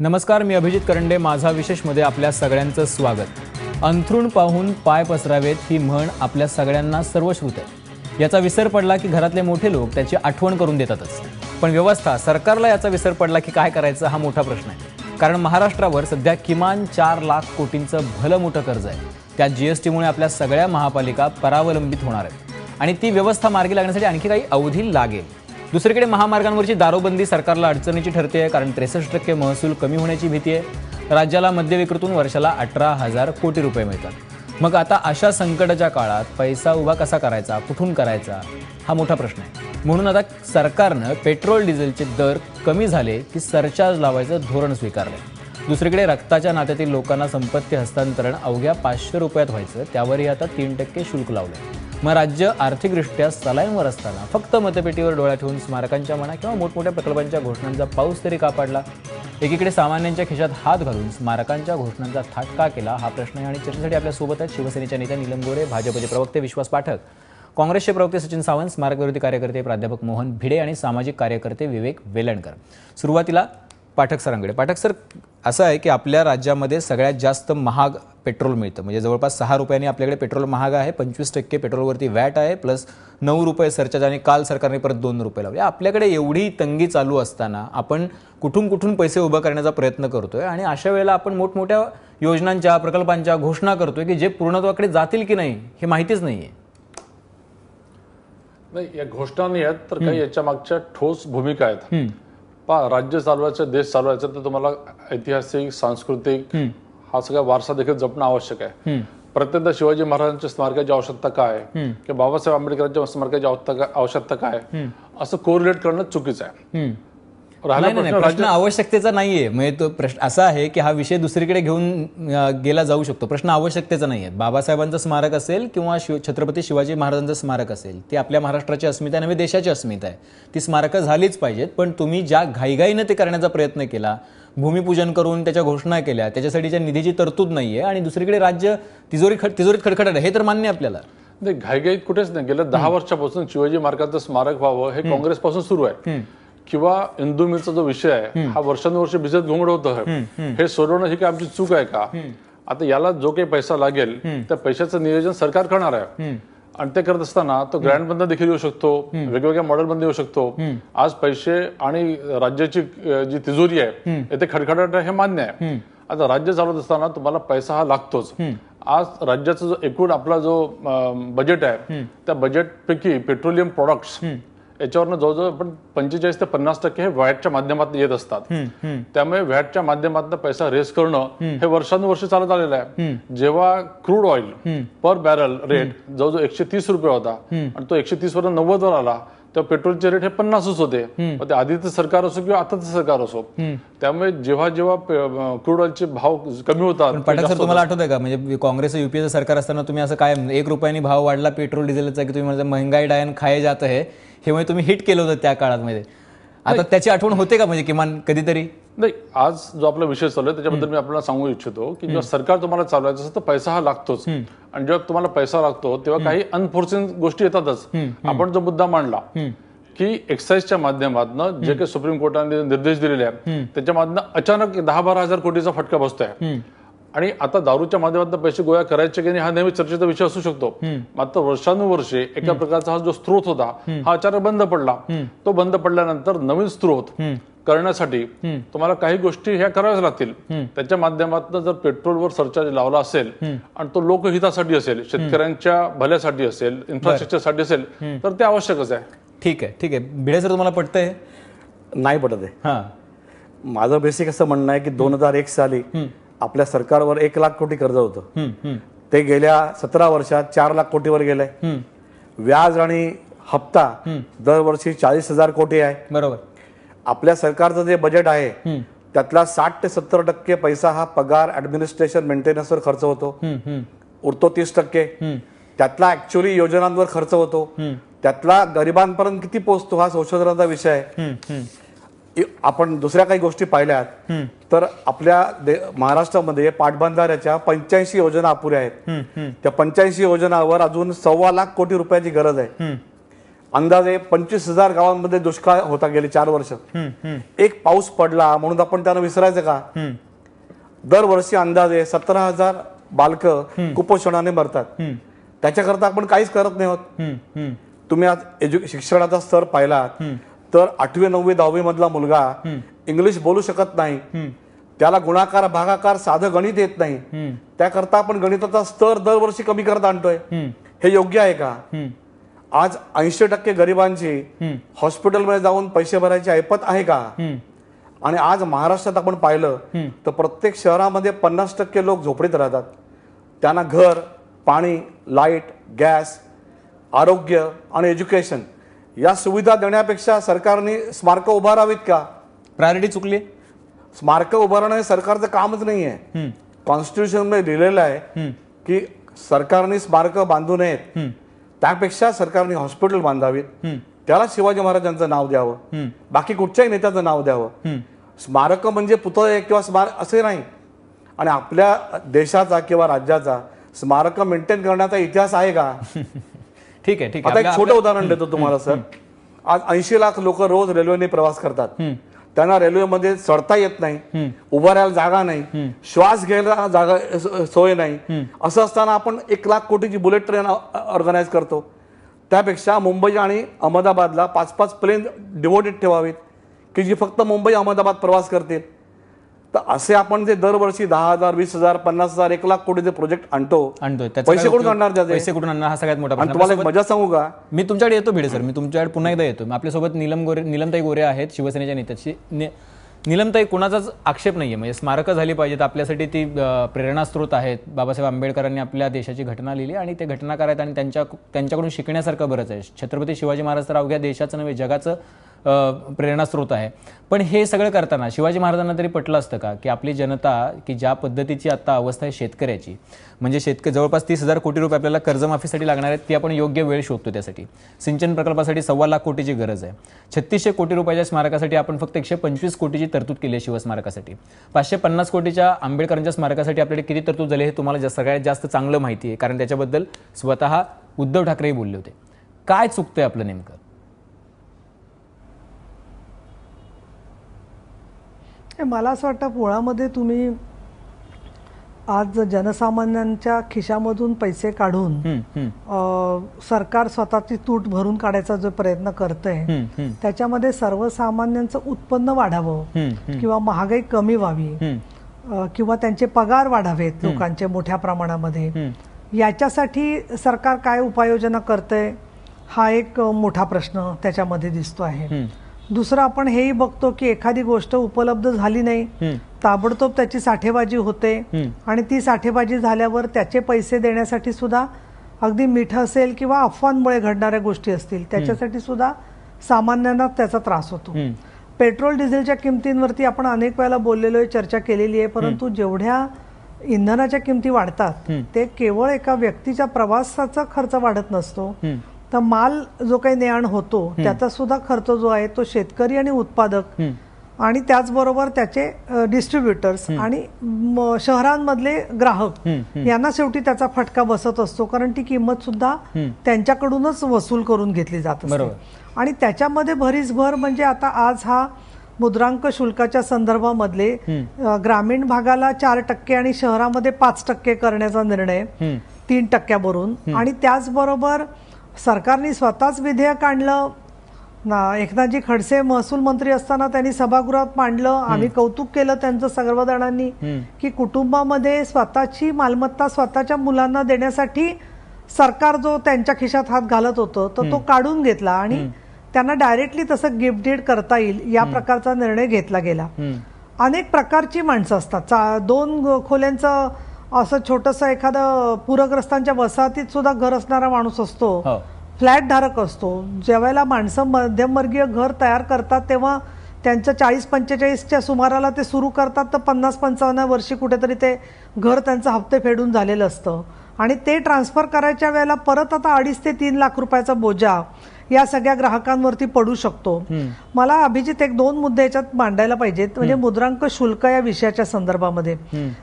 नमस्कार, मी अभिजित करंडे. माझा विशेषमध्ये आपल्या सगळ्यांचं स्वागत. अंथरूण पाहून पाय पसरावेत ही म्हण आपल्या सगळ्यांना सर्वश्रुत आहे. याचा विसर पडला की घरातले मोठे लोक त्याची आठवण करून देतातच. पण व्यवस्था, सरकारला याचा विसर पडला की काय करायचं हा मोठा प्रश्न आहे. कारण महाराष्ट्रावर सध्या किमान 4 लाख कोटींचं भलं मोठं कर्ज आहे. त्या जीएसटीमुळे आपल्या सगळ्या महापालिका परावलंबित होणार आहेत आणि ती व्यवस्था मार्गी लागण्यासाठी आणखी काही अवधी लागेल. दुसरीकडे महामार्गांवरची दारूबंदी सरकारला अडचणीची ठरते आहे, कारण 63% महसूल कमी होण्याची भीती आहे. राज्याला मद्य विक्रीतून वर्षाला 18,000 कोटी रुपये मिळतात. मग आता अशा संकटाच्या काळात पैसा उभा कसा करायचा, कुठून करायचा हा मोठा प्रश्न आहे. म्हणून आता सरकारनं पेट्रोल डिझेलचे दर कमी झाले की सरचार्ज लावायचं धोरण स्वीकारलं. दुसरीकडे रक्ताच्या नात्यातील लोकांना संपत्ती हस्तांतरण अवघ्या 500 रुपयात व्हायचं, त्यावरही आता 3% शुल्क लावलं. मग राज्य आर्थिकदृष्ट्या सलाईनवर असताना फक्त मतपेटीवर डोळा ठेवून स्मारकांच्या म्हणा किंवा मोठमोठ्या प्रकल्पांच्या घोषणांचा पाऊस तरी का पाडला? एकीकडे सामान्यांच्या खिशात हात घालून स्मारकांच्या घोषणांचा थाट का केला हा प्रश्न आहे. आणि चर्चेसाठी आपल्यासोबत आहेत शिवसेनेच्या नेत्या नीलम गोरे, भाजपचे प्रवक्ते विश्वास पाठक, काँग्रेसचे प्रवक्ते सचिन सावंत, स्मारकविरोधी कार्यकर्ते प्राध्यापक मोहन भिडे आणि सामाजिक कार्यकर्ते विवेक वेलणकर. सुरुवातीला पाठक सरांकडे. पाठक सर, असं आहे की आपल्या राज्यामध्ये सगळ्यात जास्त महाग पेट्रोल मिळतं. म्हणजे जवळपास 6 रुपयांनी आपल्याकडे पेट्रोल महाग आहे. 25% पेट्रोलवरती वॅट आहे, प्लस 9 रुपये सरचार्ज, आणि काल सरकारने परत 2 रुपये लावले. आपल्याकडे एवढी तंगी चालू असताना आपण कुठून पैसे उभा करण्याचा प्रयत्न करतोय आणि अशा वेळेला आपण मोठमोठ्या योजनांच्या, प्रकल्पांच्या घोषणा करतोय की जे पूर्णत्वाकडे जातील की नाही हे माहितीच नाहीये. नाही, या घोषणा नाही आहेत, तर काही याच्या मागच्या ठोस भूमिका आहेत. राज्य चालवायचं, देश चालवायचं तर तुम्हाला ऐतिहासिक, सांस्कृतिक हा सगळा वारसा देखील जपणं आवश्यक आहे. प्रत्येक शिवाजी महाराजांच्या स्मारकाची आवश्यकता काय किंवा बाबासाहेब आंबेडकरांच्या स्मारकाची आवश्यकता काय असं कोरिलेट करणं चुकीचं आहे. प्रश्न आवश्यकतेचा नाहीये. म्हणजे तो प्रश्न असा आहे की हा विषय दुसरीकडे घेऊन गेला जाऊ शकतो. प्रश्न आवश्यकतेचा नाहीये. बाबासाहेबांचं स्मारक असेल किंवा छत्रपती शिवाजी महाराजांचं स्मारक असेल, ती आपल्या महाराष्ट्राची अस्मिता नव्हे, देशाची अस्मिता आहे. ती स्मारकं झालीच पाहिजेत. पण तुम्ही ज्या घाईघाईनं ते करण्याचा प्रयत्न केला, भूमिपूजन करून त्याच्या घोषणा केल्या, त्याच्यासाठीच्या निधीची तरतूद नाहीये, आणि दुसरीकडे राज्य तिजोरीत खडखडत आहे, हे तर मान्य आपल्याला. नाही, घाईघाईत कुठेच नाही. गेल्या 10 वर्षापासून शिवाजी महाराजांचं स्मारक व्हावं हे काँग्रेसपासून सुरू आहे. किंवा इंदू मिलचा जो विषय आहे हा वर्षानुवर्ष भिजत घोंगड होतं, हे सोडवणं ही काय आमची चूक आहे का? आता याला जो काही पैसा लागेल त्या पैशाचं नियोजन सरकार करणार आहे, आणि ते करत असताना तो ग्रँड बंद देखील येऊ शकतो, वेगवेगळ्या मॉडेल बंद येऊ शकतो. आज पैसे आणि राज्याची जी तिजोरी आहे ते खडखडाट आहे हे मान्य आहे. आता राज्य चालवत असताना तुम्हाला पैसा हा लागतोच. आज राज्याचा जो एकूण आपला जो बजेट आहे त्या बजेटपैकी पेट्रोलियम प्रोडक्ट्स याच्यावरनं जवळजवळ आपण 45 ते 50% हे व्हॅटच्या माध्यमातून येत असतात. त्यामुळे व्हॅटच्या माध्यमातून पैसा रेस करणं हे वर्षानुवर्ष चालत आलेलं आहे. जेव्हा क्रूड ऑइल पर बॅरल रेट जवळजवळ 130 रुपये होता आणि तो 130 वरून 90 वर आला, तेव्हा पेट्रोलचे रेट हे 50च होते. ते आधीचं सरकार असो किंवा आताचं सरकार असो. त्यामुळे जेव्हा क्रूड ऑइलचे भाव कमी होतात. पाठक सर, तुम्हाला आठवतंय का, म्हणजे काँग्रेस युपीएचं सरकार असताना तुम्ही असं काय 1 रुपयाने भाव वाढला पेट्रोल डिझेलचा की तुम्ही म्हणजे महंगाई डायन खाये जात आहे हे म्हणजे तुम्ही हिट केलं होतं त्या काळामध्ये. आता त्याची आठवण होते का, म्हणजे किमान कधीतरी? नाही, आज जो आपला विषय चालू आहे त्याच्याबद्दल मी आपल्याला सांगू इच्छितो की जेव्हा सरकार तुम्हाला चालवायचं असतं तर पैसा हा लागतोच. आणि जेव्हा तुम्हाला पैसा लागतो तेव्हा काही अनफोर्सिन गोष्टी येतातच. आपण जो मुद्दा मांडला की एक्साईजच्या माध्यमातून जे काही सुप्रीम कोर्टाने निर्देश दिलेले आहेत त्याच्यामधनं अचानक 10-12 हजार कोटीचा फटका बसतोय. आणि आता दारूच्या माध्यमातून पैसे गोळा करायचे की नाही हा नेहमी चर्चेचा विषय असू शकतो. मात्र वर्षानुवर्षे एका प्रकारचा हा जो स्त्रोत होता हा अचानक बंद पडला. तो बंद पडल्यानंतर नवीन स्त्रोत करण्यासाठी तुम्हाला काही गोष्टी ह्या कराव्याच लागतील. त्याच्या माध्यमातून जर पेट्रोलवर सरचार्ज लावला असेल आणि तो लोकहितासाठी असेल, शेतकऱ्यांच्या भल्यासाठी असेल, इन्फ्रास्ट्रक्चरसाठी असेल तर ते आवश्यकच आहे. ठीक आहे. भिडे सर, तुम्हाला पटतंय? नाही पटत आहे. माझं बेसिक असं म्हणणं आहे की 2001 साली आपल्या सरकारवर 1 लाख कोटी कर्ज होतं. ते गेल्या 17 वर्षात 4 लाख कोटीवर गेलंय. व्याज आणि हप्ता दरवर्षी 40,000 कोटी आहे. बरोबर. आपल्या सरकारचं जे बजेट आहे त्यातला 60 ते 70% पैसा हा पगार, ऍडमिनिस्ट्रेशन, मेंटेनन्सवर खर्च होतो. उरतो 30%. त्यातला ऍक्च्युअली योजनांवर खर्च होतो. त्यातला गरिबांपर्यंत किती पोहोचतो हा संशोधनाचा विषय आहे. आपण दुसऱ्या काही गोष्टी पाहिल्यात तर आपल्या महाराष्ट्रामध्ये पाटबंधाऱ्याच्या 85 योजना अपुऱ्या आहेत. त्या 85 योजनावर अजून 1.25 लाख कोटी रुपयाची गरज आहे. अंदाजे 25,000 गावांमध्ये दुष्काळ होता गेले 4 वर्ष. एक पाऊस पडला म्हणून आपण त्याला विसरायचं का? दरवर्षी अंदाजे 17,000 बालकं कुपोषणाने मरतात. त्याच्याकरता आपण काहीच करत नाही आहोत. तुम्ही आज शिक्षणाचा स्तर पाहिलात तर 8वी 9वी 10वी मधला मुलगा इंग्लिश बोलू शकत नाही, त्याला गुणाकार भागाकार साधं गणित येत नाही. त्याकरता आपण गणिताचा स्तर दरवर्षी कमी करत आणतोय. हे योग्य आहे का? आज 80% गरिबांची हॉस्पिटलमध्ये जाऊन पैसे भरायची ऐपत आहे का? आणि आज महाराष्ट्रात आपण पाहिलं तर प्रत्येक शहरामध्ये 50% लोक झोपडीत राहतात. त्यांना घर, पाणी, लाईट, गॅस, आरोग्य आणि एज्युकेशन या सुविधा देण्यापेक्षा सरकारने स्मारकं उभारावीत का? प्रायोरिटी चुकली. स्मारकं उभारणं हे सरकारचं कामच नाहीये. कॉन्स्टिट्यूशन मध्ये लिहिलेलं आहे की सरकारने स्मारकं बांधू नयेत, त्यापेक्षा सरकारने हॉस्पिटल बांधावीत, त्याला शिवाजी महाराजांचं नाव द्यावं, बाकी कुठच्याही नेत्याचं नाव द्यावं. स्मारकं म्हणजे पुतळे किंवा स्मारक असे नाही. आणि आपल्या देशाचा किंवा राज्याचा स्मारकं मेंटेन करण्याचा इतिहास आहे का? ठीक आहे. आता एक छोटं उदाहरण देतो तुम्हाला सर. आज 80 लाख लोक रोज रेल्वेने प्रवास करतात. त्यांना रेल्वेमध्ये चढता येत नाही, उभा राहायला जागा नाही, श्वास घ्यायला जागा सोय नाही. असं असताना आपण 1 लाख कोटीची बुलेट ट्रेन ऑर्गनाईज करतो. त्यापेक्षा मुंबई आणि अहमदाबादला 5-5 प्लेन डिव्होटेड ठेवावीत की जी फक्त मुंबई अहमदाबाद प्रवास करतील. तर असे आपण जे दरवर्षी 10,000, 20,000, 50,000, 1 लाख कोटीचे प्रोजेक्ट आणतोय, पैसे कुठून आणणार? पैसे कुठून आणणार हा सगळ्यात मोठा प्रश्न. तुम्हाला एक मजा सांगू का? मी तुमच्याकडे येतो भिडे सर, मी तुमच्याकडे पुन्हा एकदा येतो. आपल्यासोबत नीलमताई गोरे आहेत, शिवसेनेच्या नेत्याची. नीलमताई, कोणाचाच आक्षेप नाहीये, म्हणजे स्मारकं झाली पाहिजेत, आपल्यासाठी ती प्रेरणास्त्रोत आहेत. बाबासाहेब आंबेडकरांनी आपल्या देशाची घटना लिहिली आणि ते घटनाकार आहेत आणि त्यांच्याकडून शिकण्यासारखं बरंच आहे. छत्रपती शिवाजी महाराज तर अवघ्या देशाचं नव्हे जगाचं प्रेरणास्त्रोत आहे. पण हे सगळं करताना शिवाजी महाराजांना तरी पटलं असतं का की आपली जनता, की ज्या पद्धतीची आता अवस्था आहे शेतकऱ्याची, म्हणजे जवळपास 30,000 कोटी रुपये आपल्याला कर्जमाफीसाठी लागणार आहेत, ती आपण योग्य वेळ शोधतो. त्यासाठी सिंचन प्रकल्पासाठी 1.25 लाख कोटीची गरज आहे. 3600 कोटी रुपयाच्या स्मारकासाठी आपण फक्त 125 कोटीची तरतूद केली आहे शिवस्मारकासाठी. 550 कोटीच्या आंबेडकरांच्या स्मारकासाठी आपल्याकडे किती तरतूद झाली हे तुम्हाला सगळ्यात जास्त चांगलं माहिती आहे, कारण त्याच्याबद्दल स्वतः उद्धव ठाकरेही बोलले होते. काय चुकतंय आपलं नेमकं? मला असं वाटतं मुळामध्ये तुम्ही आज जनसामान्यांच्या खिशामधून पैसे काढून सरकार स्वतःची तूट भरून काढायचा जो प्रयत्न करतंय त्याच्यामध्ये सर्वसामान्यांचं उत्पन्न वाढावं किंवा महागाई कमी व्हावी किंवा त्यांचे पगार वाढावेत लोकांचे मोठ्या प्रमाणामध्ये, याच्यासाठी सरकार काय उपाययोजना करतंय हा एक मोठा प्रश्न त्याच्यामध्ये दिसतो आहे. दुसरं आपण हेही बघतो की एखादी गोष्ट उपलब्ध झाली नाही, ताबडतोब त्याची साठेबाजी होते आणि ती साठेबाजी झाल्यावर त्याचे पैसे देण्यासाठी सुद्धा अगदी मिठं असेल किंवा अफवांमुळे घडणाऱ्या गोष्टी असतील त्याच्यासाठी सुद्धा सामान्यांना त्याचा त्रास होतो. पेट्रोल डिझेलच्या किमतींवरती आपण अनेक वेळेला बोललेलो आहे, चर्चा केलेली आहे, परंतु जेवढ्या इंधनाच्या किमती वाढतात ते केवळ एका व्यक्तीच्या प्रवासाचा खर्च वाढत नसतो, तर माल जो काही ने-आण होतो त्याचा सुद्धा खर्च जो आहे तो शेतकरी आणि उत्पादक आणि त्याचबरोबर त्याचे डिस्ट्रीब्युटर्स आणि शहरांमधले ग्राहक यांना शेवटी त्याचा फटका बसत असतो, कारण ती किंमत सुद्धा त्यांच्याकडूनच वसूल करून घेतली जात असते. आणि त्याच्यामध्ये भरीसभर म्हणजे आता आज हा मुद्रांक शुल्काच्या संदर्भामधले ग्रामीण भागाला 4% आणि शहरामध्ये 5% करण्याचा निर्णय 3%वरून, आणि त्याचबरोबर सरकारने स्वतःच विधेयक आणलं. एकनाथजी खडसे महसूल मंत्री असताना त्यांनी सभागृहात मांडलं, आम्ही कौतुक केलं त्यांचं सर्व जणांनी, की कुटुंबामध्ये स्वतःची मालमत्ता स्वतःच्या मुलांना देण्यासाठी सरकार जो त्यांच्या खिशात हात घालत होतं तर तो काढून घेतला आणि त्यांना डायरेक्टली तसं गिफ्ट डीड करता येईल या प्रकारचा निर्णय घेतला गेला. अनेक प्रकारची माणसं असतात, 2 खोल्यांचं असं छोटंसं एखादं पूरग्रस्तांच्या वसाहतीत सुद्धा घर असणारा माणूस असतो, फ्लॅट धारक असतो. ज्यावेळेला माणसं मध्यमवर्गीय घर तयार करतात तेव्हा त्यांचं 40-45च्या सुमाराला ते सुरू करतात तर 50-55 वर्षी कुठेतरी ते घर त्यांचं हप्ते फेडून झालेलं असतं आणि ते ट्रान्सफर करायच्या वेळेला परत आता 2.5 ते 3 लाख रुपयाचा बोजा या सगळ्या ग्राहकांवरती पडू शकतो. मला अभिजित 1-2 मुद्दे याच्यात मांडायला पाहिजेत. म्हणजे मुद्रांक शुल्क या विषयाच्या संदर्भामध्ये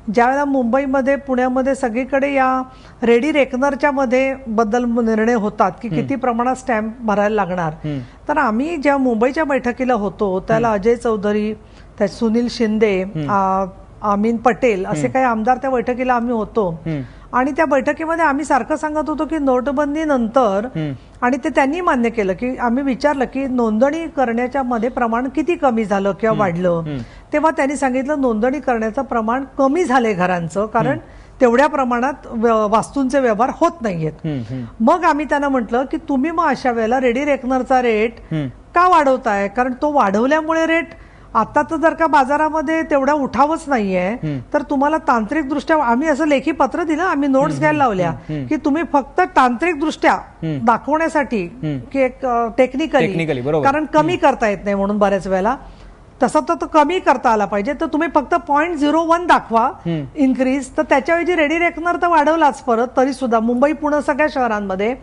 ज्यावेळेला मुंबईमध्ये पुण्यामध्ये सगळीकडे या रेडी रेकनरच्या मध्ये बद्दल निर्णय होतात की किती प्रमाणात स्टॅम्प भरायला लागणार, तर आम्ही जेव्हा मुंबईच्या बैठकीला होतो त्याला अजय चौधरी, त्या सुनील शिंदे, अमीन पटेल असे काही आमदार त्या बैठकीला आम्ही होतो. आणि त्या बैठकीमध्ये आम्ही सारखं सांगत होतो की नोटबंदी नंतर, आणि ते त्यांनी मान्य केलं की आम्ही विचारलं की नोंदणी करण्याच्या मध्ये प्रमाण किती कमी झालं किंवा वाढलं, तेव्हा त्यांनी सांगितलं नोंदणी करण्याचं प्रमाण कमी झालंय घरांचं, कारण तेवढ्या प्रमाणात वास्तूंचे व्यवहार होत नाहीयेत. मग आम्ही त्यांना म्हटलं की तुम्ही मग अशा वेळेला रेडी रेकनरचा रेट का वाढवताय, कारण तो वाढवल्यामुळे रेट आता तर जर का बाजारामध्ये तेवढा उठावच नाहीये, तर तुम्हाला तांत्रिक दृष्ट्या आम्ही असं लेखी पत्र दिलं, आम्ही नोट्स घ्यायला लावल्या की तुम्ही फक्त तांत्रिक दृष्ट्या दाखवण्यासाठी की एक टेक्निकली, कारण कमी करता येत नाही म्हणून बऱ्याच वेळेला तसं तर कमी करता आला पाहिजे, तर तुम्ही फक्त 0.01 दाखवा इन्क्रीज, तर त्याच्याऐवजी रेडी रेकनर तर वाढवलाच परत तरी सुद्धा मुंबई पुणे सगळ्या शहरांमध्ये.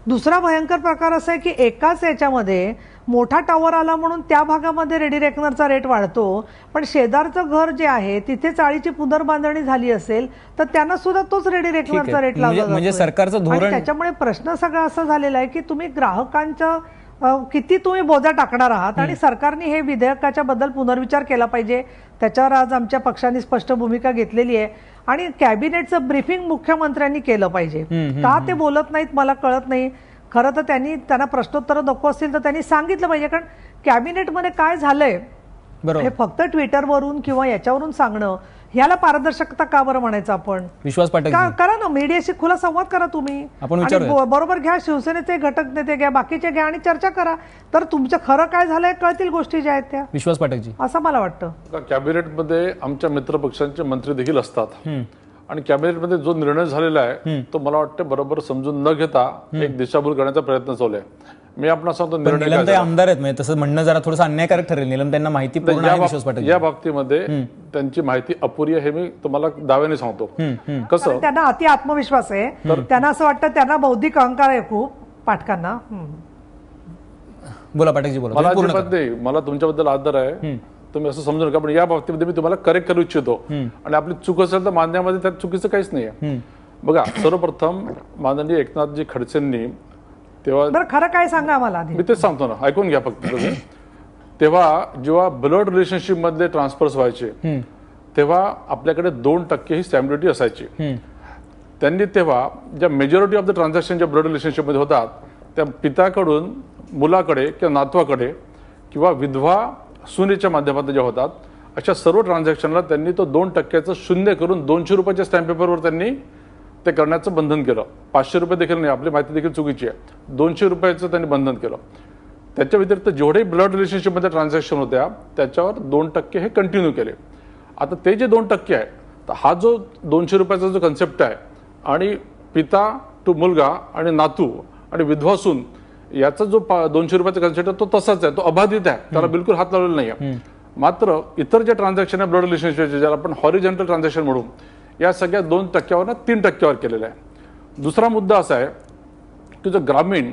दुसरा भयंकर प्रकार असा आहे की एकाच याच्यामध्ये मोठा टॉवर आला म्हणून त्या भागामध्ये रेडी रेकनरचा रेट वाढतो, पण शेजारचं घर जे आहे तिथे चाळीची पुनर्बांधणी झाली असेल तर त्यांना सुद्धा तोच रेडी रेकनरचा रेट लावला जातो. म्हणजे सरकारचं धोरण, त्याच्यामुळे प्रश्न सगळा असा झालेला आहे की तुम्ही ग्राहकांचं किती तुम्ही बोजा टाकणार आहात, आणि सरकारने हे विधेयकाच्या बद्दल पुनर्विचार केला पाहिजे. त्याच्यावर आज आमच्या पक्षाने स्पष्ट भूमिका घेतलेली आहे, आणि कॅबिनेटचं ब्रीफिंग मुख्यमंत्र्यांनी केलं पाहिजे. का ते बोलत नाहीत मला कळत नाही. खरं तर त्यांना प्रश्नोत्तर नको असतील तर त्यांनी सांगितलं पाहिजे, कारण कॅबिनेटमध्ये काय झालंय हे फक्त ट्विटरवरून किंवा याच्यावरून सांगणं, ह्याला पारदर्शकता का बरं म्हणायचं आपण. विश्वास पाठक करा ना, मीडियाशी खुला संवाद करा तुम्ही, बरोबर घ्या, शिवसेनेचे घटक नेते घ्या, बाकीचे घ्या आणि चर्चा करा, तर तुमचं खरं काय झालंय कळतील गोष्टी ज्या आहेत त्या. विश्वास पाठकजी, असं मला वाटतं. कॅबिनेटमध्ये आमच्या मित्रपक्षांचे मंत्री देखील असतात, आणि कॅबिनेटमध्ये जो निर्णय झालेला आहे तो मला वाटतं बरोबर समजून न घेता एक दिशाभूल करण्याचा प्रयत्न चालू आहे. मी आपण सांगतो निर्णय आमदार आहेत, म्हणजे तसं म्हणणं जरा थोडंसं अन्यायकारक ठरेल. नीलम त्यांना माहिती पूर्ण आहे विश्वास पाठक, या बाबतीमध्ये त्यांची माहिती अपुरी आहे हे मी तुम्हाला दाव्याने सांगतो. कसं त्यांना अति आत्मविश्वास आहे, त्यांना असं वाटतं त्यांना बौद्धिक अहंकार आहे खूप पाठकांना. बोला पाठकजी, बोला. मला अजिबात नाही, मला तुमच्याबद्दल आदर आहे, तुम्ही असं समजू नका, पण या बाबतीमध्ये मी तुम्हाला करेक्ट करू इच्छितो, आणि आपली चूक असेल तर मानण्यामध्ये त्यात चुकीचं काहीच नाहीये. बघा, सर्वप्रथम माननीय एकनाथजी खडसेंनी तेव्हा खरं काय सांगा मला, मी तेच सांगतो ना, ऐकून घ्या फक्त. तेव्हा जेव्हा ब्लड रिलेशनशिप मधले ट्रान्सफर्स व्हायचे तेव्हा आपल्याकडे 2% ही स्टॅम्प ड्युटी असायची. त्यांनी तेव्हा ज्या मेजॉरिटी ऑफ द ट्रान्झॅक्शन ज्या ब्लड रिलेशनशिप मध्ये होतात त्या पित्याकडून मुलाकडे किंवा नातवाकडे किंवा विधवा सुनेच्या माध्यमातून ज्या होतात अशा सर्व ट्रान्झॅक्शनला त्यांनी तो 2%चं शून्य करून 200 रुपयाच्या स्टॅम्प पेपरवर त्यांनी ते करण्याचं बंधन केलं. 500 रुपये देखील नाही, आपली माहिती देखील चुकीची आहे. 200 रुपयाचं त्यांनी बंधन केलं. त्याच्या व्यतिरिक्त जेवढे ब्लड रिलेशनशिपमध्ये ट्रान्झॅक्शन होत्या त्याच्यावर 2% हे कंटिन्यू केले. आता ते जे 2% आहे, तर हा जो 200 रुपयाचा जो कन्सेप्ट आहे आणि पिता टू मुलगा आणि नातू आणि विधवा सून याचा जो 200 रुपयाचा कन्सेप्ट आहे तो तसाच आहे, तो अबाधित आहे, त्याला बिलकुल हात लावलेला नाही आहे. मात्र इतर जे ट्रान्झॅक्शन आहे ब्लड रिलेशनशिपचे, ज्याला आपण हॉरिझॉन्टल ट्रान्झॅक्शन म्हणू, या सगळ्या 2%वर 3%वर केलेला आहे. दुसरा मुद्दा असा आहे की जो ग्रामीण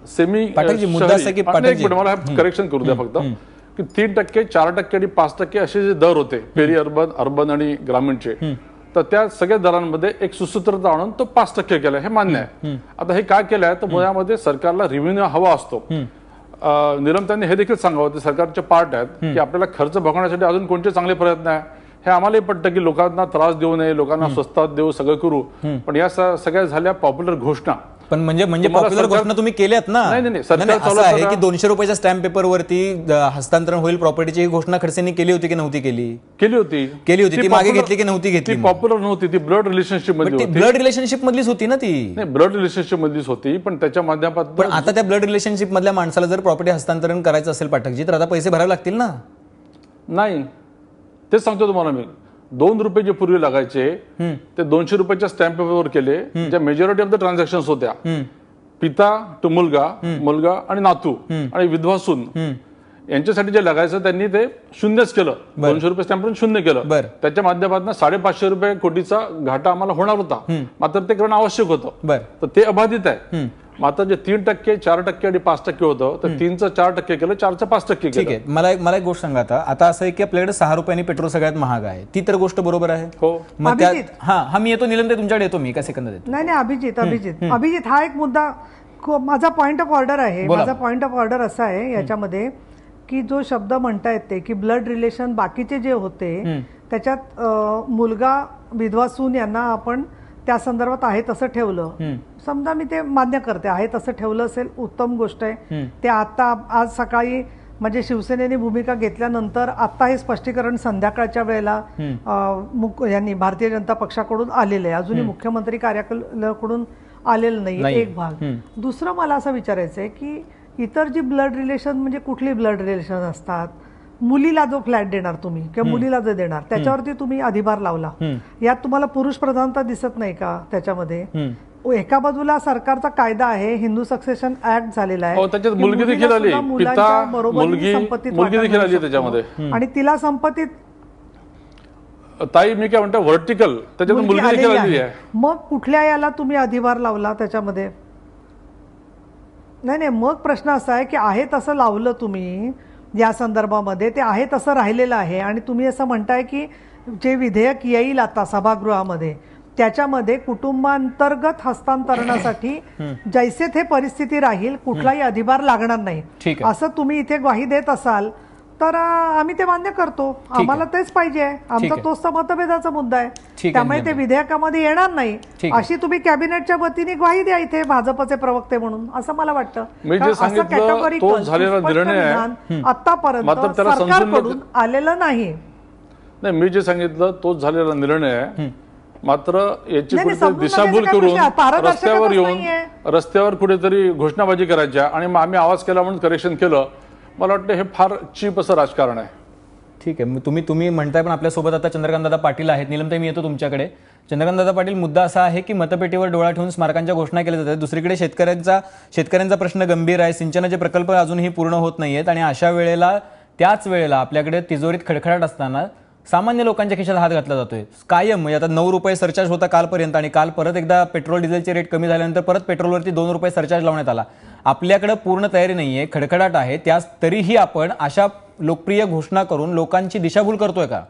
सेमी मला करेक्शन करू द्या फक्त, की 3%, 4% आणि 5% असे जे दर होते पेरी अर्बन, अर्बन आणि ग्रामीणचे, तर त्या सगळ्या दरांमध्ये एक सुसूत्रता आणून तो 5% केलाय, हे मान्य आहे. आता हे काय केलंय तर मुळामध्ये सरकारला रिव्हेन्यू हवा असतो. नीलम त्यांनी हे देखील सांगावं, ते सरकारचे पार्ट आहेत की आपल्याला खर्च भोगण्यासाठी अजून कोणते चांगले प्रयत्न आहे. हे आम्हालाही पटतं की लोकांना त्रास देऊ नये, लोकांना स्वस्तात देऊ, सगळं करू, पण या सगळ्या झाल्या पॉप्युलर घोषणा. पण म्हणजे पॉप्युलर घोषणा तुम्ही केल्यात ना. नाही, असं आहे की 200 रुपयाच्या स्टॅम्प पेपरवरती हस्तांतरण होईल प्रॉपर्टीची ही घोषणा खडसेंनी केली होती की नव्हती केली? केली होती. ती मागे घेतली की नव्हती घेतली? पॉप्युलर नव्हती, ती ब्लड रिलेशनशिप मध्ये, ब्लड रिलेशनशिप मधलीच होती ना ती. नाही, ब्लड रिलेशनशिप मधलीच होती, पण त्याच्या माध्यमातून. पण आता त्या ब्लड रिलेशनशिप मधल्या माणसाला जर प्रॉपर्टी हस्तांतरण करायचं असेल पाठकजी, तर आता पैसे भरावे लागतील ना. नाही, तेच सांगतो तुम्हाला मी. 2 रुपये जे पूर्वी लागायचे ते 200 रुपयाच्या स्टॅम्प पेपरवर केले, ज्या मेजॉरिटी ऑफ द ट्रान्झॅक्शन होत्या पिता टू मुलगा, मुलगा आणि नातू आणि विधवा सून, यांच्यासाठी जे लागायचं त्यांनी ते शून्यच केलं. 200 रुपये स्टॅम्प शून्य केलं. त्याच्या माध्यमातून 550 रुपये कोटीचा घाटा आम्हाला होणार होता, मात्र ते करणं आवश्यक होतं. तर ते अबाधित आहे. मात्र जे 3%, 4% आणि 5% होतं, तर 3चं 4% केलं, 4चं 5% केलं. ठीक आहे. मला एक गोष्ट सांगा, आता असं आहे की आपल्याकडे 6 रुपयांनी पेट्रोल सगळ्यात महाग आहे, ती तर गोष्ट बरोबर आहे. हो. मग त्यात हा मी येतो निलमताई, तुमच्याकडे येतो मी एका सेकंदात येतो. नाही अभिजित हा एक मुद्दा, माझा पॉइंट ऑफ ऑर्डर आहे. माझा पॉइंट ऑफ ऑर्डर असा आहे याच्यामध्ये की जो शब्द म्हणता येते की ब्लड रिलेशन बाकीचे जे होते त्याच्यात मुलगा विधवा सून यांना आपण त्या संदर्भात आहे तसं ठेवलं. समजा मी ते मान्य करते, आहे तसं ठेवलं असेल, उत्तम गोष्ट आहे. ते आता आज सकाळी म्हणजे शिवसेनेने भूमिका घेतल्यानंतर आता हे स्पष्टीकरण संध्याकाळच्या वेळेला यांनी भारतीय जनता पक्षाकडून आलेलं आहे. अजूनही मुख्यमंत्री कार्यालयाकडून आलेलं नाही. एक भाग. दुसरं मला असं विचारायचं आहे की इतर जी ब्लड रिलेशन म्हणजे कुठली ब्लड रिलेशन असतात, मुलीला जो फ्लॅट देणार तुम्ही किंवा मुलीला जो देणार त्याच्यावरती तुम्ही अधिभार लावला, यात तुम्हाला पुरुष प्रधानता दिसत नाही का? त्याच्यामध्ये एका बाजूला सरकारचा कायदा आहे, हिंदू सक्सेशन ऍक्ट झालेला आहे, त्याच्यात मुलगी देखील आली, मुलगी देखील आली त्याच्यामध्ये, आणि तिला संपत्तीत ताई मी काय म्हणतो व्हर्टिकल त्याच्यात मुलगी देखील आलेली आहे. मग कुठल्या याला तुम्ही अधिभार लावला त्याच्यामध्ये? नाही, मग प्रश्न असा आहे की आहे तसं लावलं तुम्ही या संदर्भामध्ये, ते आहे तसं राहिलेलं आहे, आणि तुम्ही असं म्हणताय की जे विधेयक येईल आता सभागृहामध्ये त्याच्यामध्ये कुटुंबांतर्गत हस्तांतरणासाठी जैसे थे परिस्थिती राहील, कुठलाही अधिभार लागणार नाही असं तुम्ही इथे ग्वाही देत असाल तर आम्ही ते मान्य करतो. आम्हाला तेच पाहिजे, आमचा तोच तर मतभेदाचा मुद्दा आहे. त्यामुळे ते विधेयकामध्ये येणार नाही अशी तुम्ही कॅबिनेटच्या वतीने ग्वाही द्या इथे भाजपचे प्रवक्ते म्हणून, असं मला वाटतं. आतापर्यंत सरकारकडून आलेलं नाही. मी जे सांगितलं तोच झालेला निर्णय आहे, मात्र याची कुठेतरी दिशाभूल करून रस्त्यावर कुठेतरी घोषणाबाजी करायच्या आणि मग आम्ही आवाज केला म्हणून करेक्शन केलं. मला वाटतं हे फार चीप असं राजकारण आहे. ठीक आहे, तुम्ही म्हणताय, पण आपल्यासोबत आता चंद्रकांतदादा पाटील आहेत. निलमताई मी येतो तुमच्याकडे. चंद्रकांतदादा पाटील, मुद्दा असा आहे की मतपेटीवर डोळा ठेवून स्मारकांच्या घोषणा केल्या जातात, दुसरीकडे शेतकऱ्यांचा प्रश्न गंभीर आहे, सिंचनाचे प्रकल्प अजूनही पूर्ण होत नाहीयेत, आणि अशा वेळेला त्याच वेळेला आपल्याकडे तिजोरीत खडखडाट असताना सामान्य लोकांच्या खिशात हात घातला जातोय कायम. म्हणजे आता 9 रुपये सरचार्ज होता कालपर्यंत, आणि काल परत एकदा पेट्रोल डिझेलचे रेट कमी झाल्यानंतर परत पेट्रोलवरती 2 रुपये सरचार्ज लावण्यात आला. आपल्याकडे पूर्ण तयारी नाहीये, खडखडाट आहे, त्यास तरीही आपण अशा लोकप्रिय घोषणा करून लोकांची दिशाभूल करतोय का?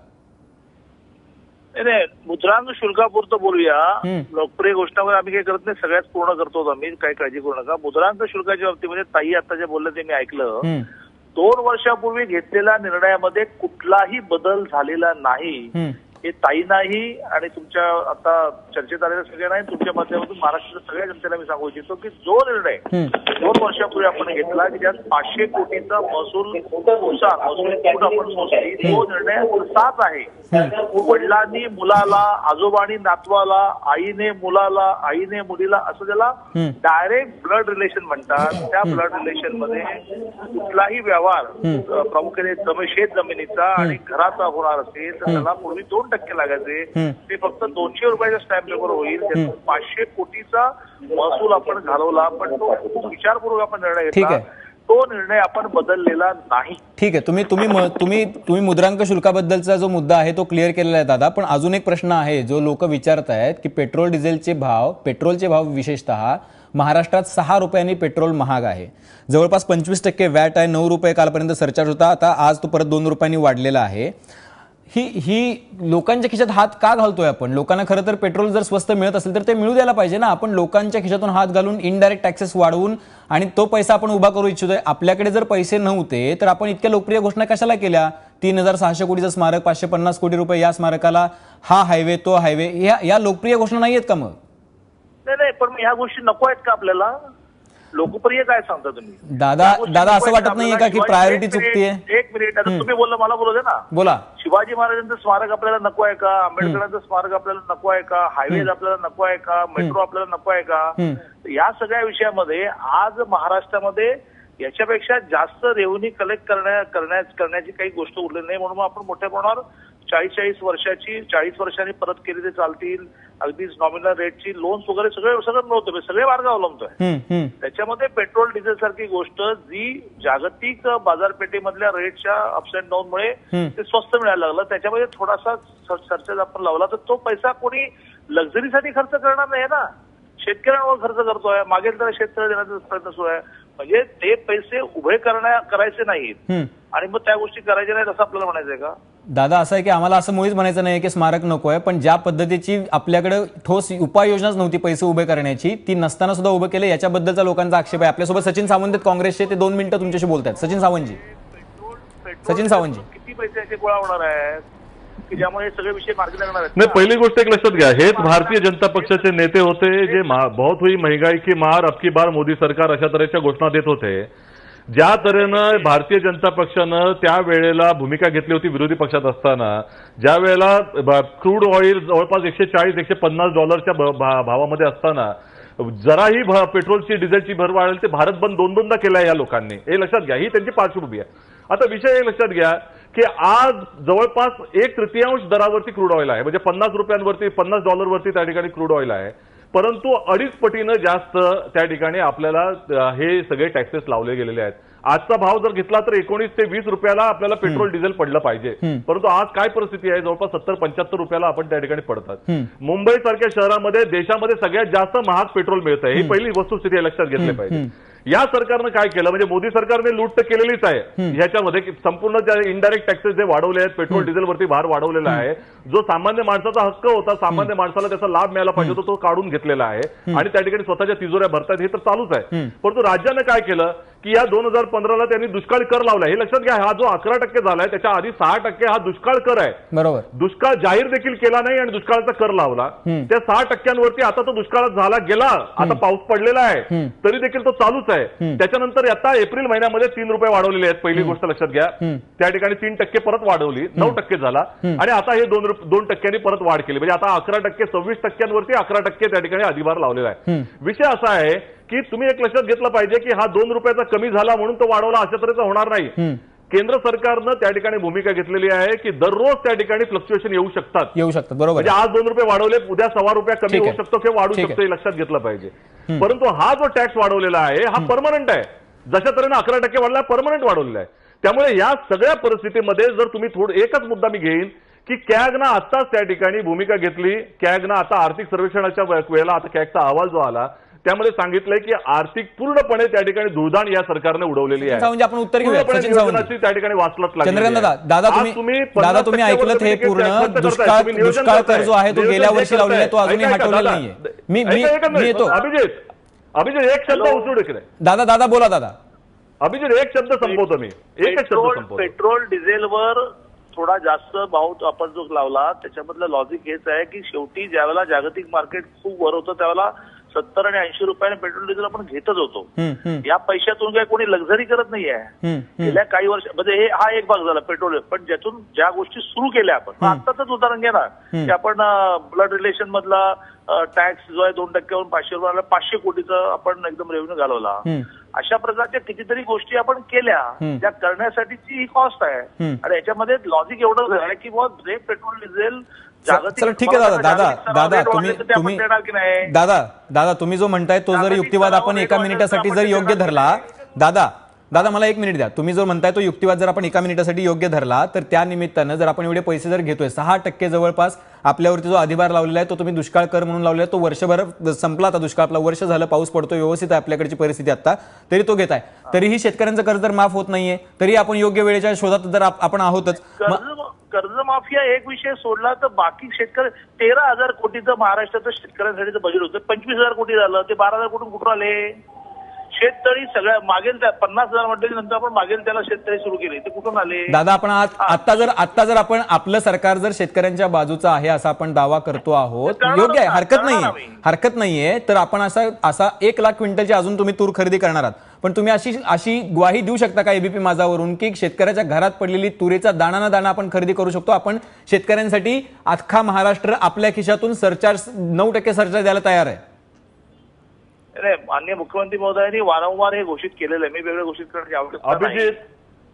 नाही, मुद्रांक शुल्कापुरतं बोलूया. लोकप्रिय घोषणावर आम्ही काही करत नाही, सगळ्याच पूर्ण करतो आम्ही, काही काळजी करू नका. मुद्रांक शुल्काच्या बाबतीमध्ये ताई आता जे बोलले ते मी ऐकलं. 2 वर्षापूर्वी घेतलेल्या निर्णयामध्ये कुठलाही बदल झालेला नाही हे ताईंनाही आणि तुमच्या आता चर्चेत आलेल्या सगळ्यांनाही तुमच्या माध्यमातून महाराष्ट्राच्या सगळ्या जनतेला मी सांगू इच्छितो की जो निर्णय 2 वर्षापूर्वी आपण घेतला की त्यात 500 कोटीचा महसूल आपण मोजली, तो निर्णय तसाच आहे. वडिलांनी मुलाला, आजोबांनी नातवाला, आईने मुलाला, आईने मुलीला, असं त्याला डायरेक्ट ब्लड रिलेशन म्हणतात. त्या ब्लड रिलेशन मध्ये कुठलाही व्यवहार प्रामुख्याने शेत जमिनीचा आणि घराचा होणार असेल तर त्याला पूर्वी 2% लागायचे, ते फक्त 200 रुपयाच्या स्टॅम्प पेपर होईल. त्यातून 500 कोटीचा महसूल आपण घालवला, पण तो खूप विचारपूर्वक आपण निर्णय घेतला. तो निर्णय आपण बदललेला नाही. ठीक आहे, तुम्ही मुद्रांक शुल्काबद्दलचा जो मुद्दा आहे तो क्लिअर केलेला आहे दादा. पण अजून एक प्रश्न आहे जो लोक विचारतायत की पेट्रोलचे भाव विशेषतः महाराष्ट्रात 6 रुपयांनी पेट्रोल महाग आहे, जवळपास 25% वॅट आहे, 9 रुपये कालपर्यंत सरचार्ज होता, आता आज तो परत 2 रुपयांनी वाढलेला आहे. ही लोकांच्या खिशात हात का घालतोय आपण? लोकांना खरं तर पेट्रोल जर स्वस्त मिळत असेल तर ते मिळू द्यायला पाहिजे ना. आपण लोकांच्या खिशातून हात घालून इनडायरेक्ट टॅक्सेस वाढवून आणि तो पैसा आपण उभा करू इच्छितोय. आपल्याकडे जर पैसे नव्हते तर आपण इतक्या लोकप्रिय घोषणा कशाला केल्या? 3600 कोटीचं स्मारक, 550 कोटी रुपये या स्मारकाला, हा हायवे तो हायवे, या लोकप्रिय घोषणा नाहीयेत का? मग नाही, पण ह्या गोष्टी नको आहेत का आपल्याला? लोकप्रिय काय सांगता तुम्ही? दादा असं वाटत नाहीये का की प्रायोरिटी चुकतीये? एक मिनिट, आता तुम्ही बोलला, मला बोलू दे ना. बोला. शिवाजी महाराजांचं स्मारक आपल्याला नको आहे का? आंबेडकरांचं स्मारक आपल्याला नको आहे का? हायवे आपल्याला नको आहे का? मेट्रो आपल्याला नको आहे का? या सगळ्या विषयामध्ये आज महाराष्ट्रामध्ये याच्यापेक्षा जास्त रेव्हेन्यू कलेक्ट करण्याची काही गोष्ट उरली नाही, म्हणून आपण मोठ्या प्रमाणावर 40 वर्षाची 40 वर्षांनी परत केली ते चालतील, अगदीच नॉमिनल रेटची लोन्स वगैरे सगळं मिळवतो, सगळे मार्ग अवलंबतोय. त्याच्यामध्ये पेट्रोल डिझेल सारखी गोष्ट जी जागतिक बाजारपेठेमधल्या रेटच्या अप्स अँड डाऊनमुळे ते स्वस्त मिळायला लागलं, त्याच्यामध्ये थोडासा सरचार्ज आपण लावला तर तो पैसा कोणी लक्झरीसाठी खर्च करणार नाही ना, शेतकऱ्यांवर खर्च करतोय, मागेल त्याला शेतकऱ्याला देण्याचा प्रयत्न सुरू आहे. म्हणजे ते पैसे उभे करायचे नाहीत आणि मग त्या गोष्टी करायच्या नाहीत असं आपल्याला म्हणायचंय का? दादा असं आहे की आम्हाला असं मुळीच म्हणायचं नाही की स्मारक नको आहे, पण ज्या पद्धतीची आपल्याकडे ठोस उपाययोजनाच नव्हती पैसे उभे करण्याची, ती नसताना सुद्धा उभे केले, याच्याबद्दलचा लोकांचा आक्षेप आहे. आपल्यासोबत सचिन सावंत काँग्रेसचे, ते 2 मिनिटं तुमच्याशी बोलतात. सचिन सावंतजी. किती पैसे गोळा होणार आहेत की ज्यामुळे सगळे विषय मार्गी लागणार आहेत? नाही, पहिली गोष्ट एक लक्षात घ्या, हेच भारतीय जनता पक्षाचे नेते होते जे बहुत हुई महंगाई की मार, अब की बार मोदी सरकार अशा तऱ्हेच्या घोषणा देत होते. ज्या तऱ्हेनं भारतीय जनता पक्षानं त्यावेळेला भूमिका घेतली होती विरोधी पक्षात असताना, ज्या वेळेला क्रूड ऑइल जवळपास $140-150 भावामध्ये असताना जराही पेट्रोलची डिझेलची भर वाढेल ते भारत बंद 2-2दा केला या लोकांनी, हे लक्षात घ्या. ही त्यांची पार्श्वभूमी आहे. आता विषय हे लक्षात घ्या की आज जवळपास 1/3 दरावरती क्रूड ऑइल आहे, म्हणजे $50 त्या ठिकाणी क्रूड ऑइल आहे, परंतु 2.5 पटीनं जास्त त्या ठिकाणी आपल्याला हे सगळे टॅक्सेस लावले गेलेले आहेत. आजचा भाव जर घेतला तर 19 ते 20 रुपयाला आपल्याला पेट्रोल डिझेल पडलं पाहिजे, परंतु आज काय परिस्थिती आहे, जवळपास 70-75 रुपयाला आपण त्या ठिकाणी पडतात. मुंबई सारख्या शहरामध्ये देशामध्ये सगळ्यात जास्त महाग पेट्रोल मिळत आहे, ही पहिली वस्तुस्थिती आहे, लक्षात घेतली पाहिजे. या सरकारनं काय केलं, म्हणजे मोदी सरकारने लूट तर केलेलीच आहे ह्याच्यामध्ये, संपूर्ण ज्या इनडायरेक्ट टॅक्सेस जे वाढवले आहेत, पेट्रोल डिझेलवरती भार वाढवलेला आहे, जो सामान्य माणसाचा हक्क होता, सामान्य माणसाला त्याचा लाभ मिळायला पाहिजे होता, तो काढून घेतलेला आहे आणि त्या ठिकाणी स्वतःच्या तिजोऱ्या भरतात, हे तर चालूच आहे. परंतु राज्यानं काय केलं की या 2015ला त्यांनी दुष्काळी कर लावला. हे लक्षात घ्या, हा जो 11% झालाय त्याच्या आधी 6% हा दुष्काळ कर आहे. बरोबर, दुष्काळ जाहीर देखील केला नाही आणि दुष्काळाचा कर लावला. त्या 6%वरती आता तो दुष्काळात झाला गेला, आता पाऊस पडलेला आहे तरी देखील तो चालूच आहे. त्याच्यानंतर आता एप्रिल महिन्यामध्ये 3 रुपये वाढवलेले आहेत. पहिली गोष्ट लक्षात घ्या, त्या ठिकाणी 3% परत वाढवली, 9% झाला आणि आता हे 2% परत वाढ केली, म्हणजे आता 11%, 26%वरती 11% त्या ठिकाणी अधिभार लावलेला आहे. विषय असा आहे की तुम्ही एक लक्षात घेतलं पाहिजे की हा 2 रुपयाचा कमी झाला म्हणून तो वाढवला अशा तऱ्हेचा होणार नाही. केंद्र सरकारनं त्या ठिकाणी भूमिका घेतलेली आहे की दररोज त्या ठिकाणी फ्लक्च्युएशन येऊ शकतात. बरोबर, म्हणजे आज 2 रुपये वाढवले, उद्या 1.25 रुपये कमी होऊ शकतो किंवा वाढू शकतो, हे लक्षात घेतलं पाहिजे. परंतु हा जो टॅक्स वाढवलेला आहे हा परमनंट आहे, जशा तऱ्हेनं 11% वाढला परमनंट वाढवलेला आहे. त्यामुळे या सगळ्या परिस्थितीमध्ये जर तुम्ही एकच मुद्दा मी घेईन की कॅगनं आत्ताच त्या ठिकाणी भूमिका घेतली. कॅगनं आता आर्थिक सर्वेक्षणाच्या वेळेला आता कॅगचा अहवाल जो आला त्यामध्ये सांगितलंय की आर्थिक पूर्णपणे त्या ठिकाणी धुळदाण या सरकारने उडवलेली आहे. म्हणजे आपण उत्तर घेऊया सचिन सावंत. त्या ठिकाणी वाचलत चंद्रकांत दादा तुम्ही ऐकलं हे पूर्ण दुष्काळ कर जो आहे तो गेल्या वर्षी लावलेला आहे, तो अजूनही हटवलेला नाहीये. मी येतो अभिजित एक शब्द उचलू इकडे. दादा बोला. दादा अभिजित एक शब्द संपवतो मी, एकच शब्द संपवतो. पेट्रोल डिझेलवर थोडा जास्त भाव आपण जो लावला त्याच्यामधलं लॉजिक हेच आहे की शेवटी ज्यावेळेला जागतिक मार्केट खूप वर होतं त्यावेळेला 70 आणि 80 रुपयाने पेट्रोल डिझेल आपण घेतच होतो. या पैशातून काय कोणी लक्झरी करत नाहीये. गेल्या काही वर्ष म्हणजे हा एक भाग झाला पेट्रोल, पण ज्यातून ज्या गोष्टी सुरू केल्या आपण आत्ताच उदाहरण घ्या ना की आपण ब्लड रिलेशन मधला टॅक्स जो आहे 2%वरून 500 रुपयाला 500 कोटीचा आपण एकदम रेव्हेन्यू घालवला. अशा प्रकारच्या कितीतरी गोष्टी आपण केल्या त्या करण्यासाठीची ही कॉस्ट आहे आणि याच्यामध्ये लॉजिक एवढं आहे की बुवा पेट्रोल डिझेल चला ठीक आहे दादा तुम्ही जो म्हणताय तो जर युक्तिवाद आपण एका मिनिटासाठी जर योग्य धरला, दादा मला 1 मिनिट द्या. तुम्ही जो म्हणताय तो युक्तिवाद जर आपण एका मिनिटासाठी योग्य धरला तर त्या निमित्तानं जर आपण एवढे पैसे जर घेतोय, 6% जवळपास आपल्यावरती जो अधिभार लावलेला आहे तो तुम्ही दुष्काळ कर म्हणून लावलेला आहे, तो वर्षभर संपला, आता दुष्काळ आपला वर्ष झालं, पाऊस पडतोय, व्यवस्थित आहे आपल्याकडची परिस्थिती आता, तरी तो घेताय, तरीही शेतकऱ्यांचं कर्ज जर माफ होत नाहीये, तरी आपण योग्य वेळेच्या शोधात जर आपण आहोतच. कर्जमाफिया एक विषय सोडला तर बाकी शेतकरी 13,000 कोटीचं महाराष्ट्राचं शेतकऱ्यांसाठीचं बजेट होतं, 25,000 कोटी झालं, ते 12,000 कोटी कुठून आले? शेततळी सगळ्या मागेल त्या 50,000 म्हटले नंतर आपण मागेल त्याला शेततळी सुरू केली, ते कुठून आले? दादा आपण आता जर आपण आपलं सरकार जर शेतकऱ्यांच्या बाजूचं आहे असा आपण दावा करतो आहोत, योग्य आहे, हरकत नाहीये, तर आपण असा 1 लाख क्विंटलची अजून तुम्ही तूर खरेदी करणार आहात, पण तुम्ही अशी ग्वाही देऊ शकता का एबीपी माझावरून की शेतकऱ्याच्या घरात पडलेली तुरीचा दाणा ना दाणा आपण खरेदी करू शकतो? आपण शेतकऱ्यांसाठी अख्खा महाराष्ट्र आपल्या खिशातून 9% सरचार्ज द्यायला तयार आहे. माननीय मुख्यमंत्री महोदयांनी वारंवार हे घोषित केलेलं आहे, मी वेगळं घोषित करण्याची आवश्यकता नाही.